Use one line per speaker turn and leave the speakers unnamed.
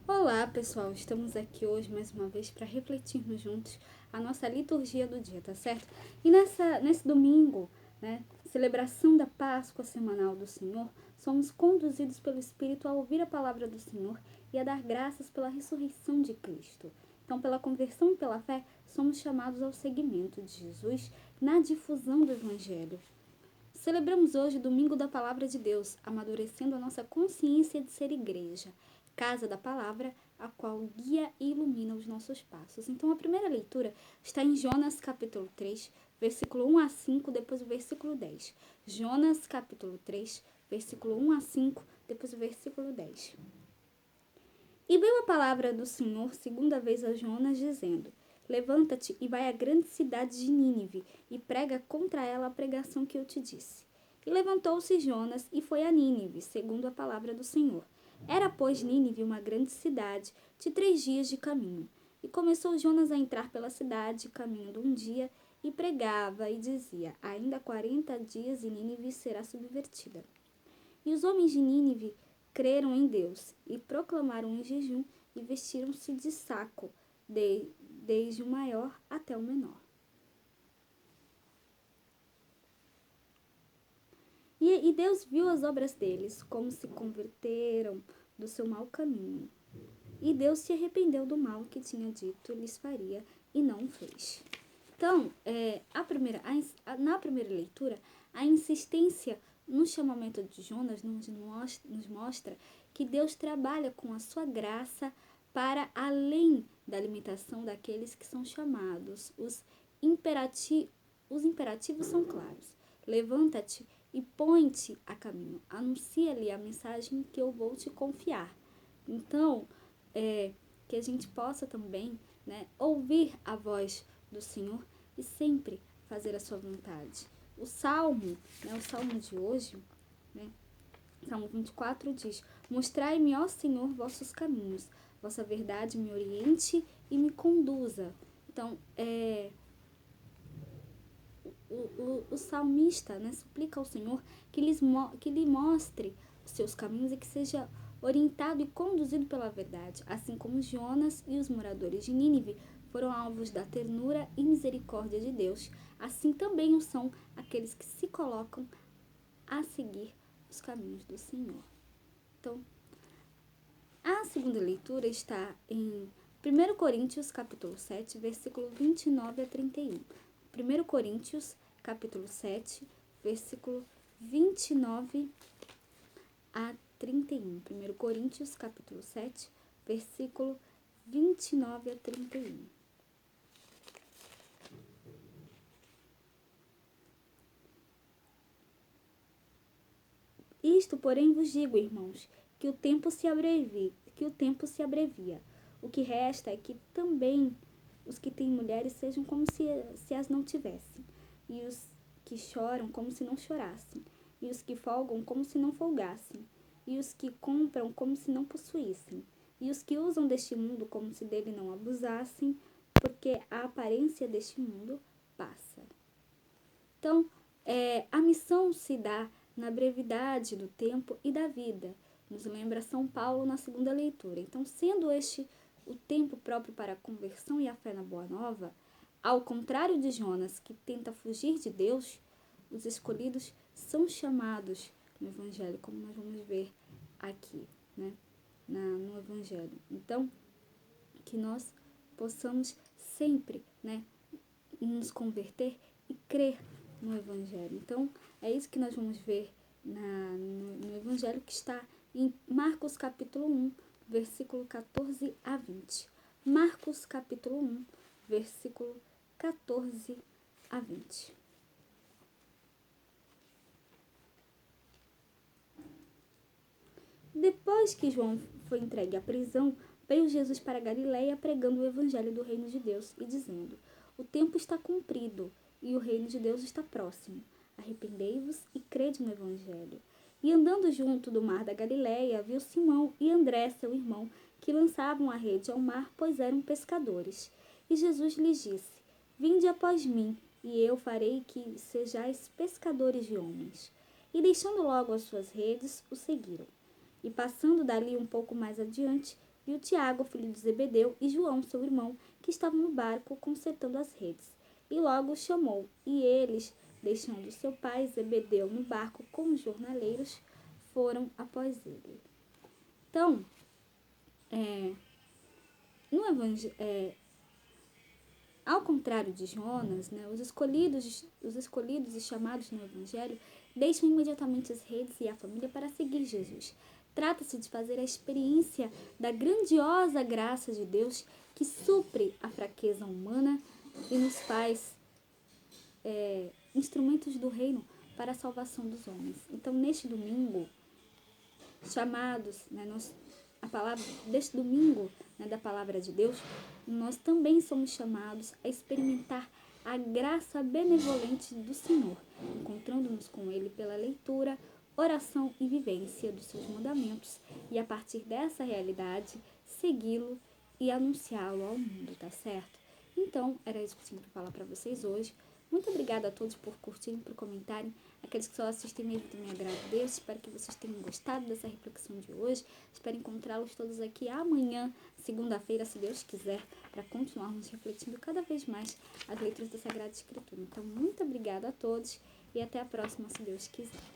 Olá, pessoal! Estamos aqui hoje mais uma vez para refletirmos juntos a nossa liturgia do dia, tá certo? E nesse domingo, celebração da Páscoa semanal do Senhor, somos conduzidos pelo Espírito a ouvir a palavra do Senhor e a dar graças pela ressurreição de Cristo. Então, pela conversão e pela fé, somos chamados ao seguimento de Jesus na difusão do Evangelho. Celebramos hoje o Domingo da Palavra de Deus, amadurecendo a nossa consciência de ser igreja, casa da palavra, a qual guia e ilumina os nossos passos. Então, a primeira leitura está em Jonas, capítulo 3, versículo 1 a 5, depois o versículo 10. Jonas, capítulo 3, versículo 1 a 5, depois o versículo 10. E veio a palavra do Senhor segunda vez a Jonas, dizendo: Levanta-te e vai à grande cidade de Nínive, e prega contra ela a pregação que eu te disse. E levantou-se Jonas e foi a Nínive, segundo a palavra do Senhor. Era, pois, Nínive uma grande cidade, de 3 dias de caminho. E começou Jonas a entrar pela cidade, caminhando um dia, e pregava e dizia: Ainda 40 dias e Nínive será subvertida. E os homens de Nínive creram em Deus e proclamaram em jejum e vestiram-se de saco, desde o maior até o menor. E Deus viu as obras deles, como se converteram do seu mau caminho. E Deus se arrependeu do mal que tinha dito lhes faria e não o fez. Então, na primeira leitura, a insistência no chamamento de Jonas nos mostra que Deus trabalha com a sua graça para além da limitação daqueles que são chamados. Os imperativos são claros. Levanta-te e põe-te a caminho. Anuncia-lhe a mensagem que eu vou te confiar. Então, que a gente possa também ouvir a voz do Senhor e sempre fazer a sua vontade. O Salmo de hoje, Salmo 24 diz: Mostrai-me, ó Senhor, vossos caminhos, vossa verdade me oriente e me conduza. Então, o salmista suplica ao Senhor que lhe mostre os seus caminhos e que seja orientado e conduzido pela verdade, assim como Jonas e os moradores de Nínive foram alvos da ternura e misericórdia de Deus, assim também o são aqueles que se colocam a seguir os caminhos do Senhor. Então, a segunda leitura está em 1 Coríntios, capítulo 7, versículo 29 a 31. 1 Coríntios, capítulo 7, versículo 29 a 31. 1 Coríntios, capítulo 7, versículo 29 a 31. Isto, porém, vos digo, irmãos, que o tempo se abrevia. O que resta é que também os que têm mulheres sejam como se as não tivessem, e os que choram como se não chorassem, e os que folgam como se não folgassem, e os que compram como se não possuíssem, e os que usam deste mundo como se dele não abusassem, porque a aparência deste mundo passa. Então, a missão se dá na brevidade do tempo e da vida. Nos lembra São Paulo na segunda leitura. Então, sendo este o tempo próprio para a conversão e a fé na Boa Nova, ao contrário de Jonas, que tenta fugir de Deus, os escolhidos são chamados no Evangelho, como nós vamos ver aqui, no Evangelho. Então, que nós possamos sempre nos converter e crer no Evangelho. Então, é isso que nós vamos ver no Evangelho, que está em Marcos capítulo 1, versículo 14 a 20. Marcos capítulo 1, versículo 14 a 20. Depois que João foi entregue à prisão, veio Jesus para Galiléia pregando o evangelho do reino de Deus e dizendo: O tempo está cumprido e o reino de Deus está próximo. Arrependei-vos e crede no evangelho. E andando junto do mar da Galiléia, viu Simão e André, seu irmão, que lançavam a rede ao mar, pois eram pescadores. E Jesus lhes disse: Vinde após mim, e eu farei que sejais pescadores de homens. E deixando logo as suas redes, o seguiram. E passando dali um pouco mais adiante, viu Tiago, filho de Zebedeu, e João, seu irmão, que estavam no barco consertando as redes. E logo os chamou, e eles, deixando seu pai Zebedeu no barco com os jornaleiros, foram após ele. Então, no evangelho, ao contrário de Jonas, né, os escolhidos e chamados no evangelho deixam imediatamente as redes e a família para seguir Jesus. Trata-se de fazer a experiência da grandiosa graça de Deus que supre a fraqueza humana e nos faz instrumentos do reino para a salvação dos homens. Então, neste domingo, chamados, né, deste domingo, né, da palavra de Deus, nós também somos chamados a experimentar a graça benevolente do Senhor, encontrando-nos com Ele pela leitura, oração e vivência dos seus mandamentos, e a partir dessa realidade, segui-lo e anunciá-lo ao mundo, tá certo? Então, era isso que eu tinha para falar para vocês hoje. Muito obrigada a todos por curtirem, por comentarem. Aqueles que só assistem mesmo também agradeço. Espero que vocês tenham gostado dessa reflexão de hoje. Espero encontrá-los todos aqui amanhã, segunda-feira, se Deus quiser, para continuarmos refletindo cada vez mais as leituras da Sagrada Escritura. Então, muito obrigada a todos e até a próxima, se Deus quiser.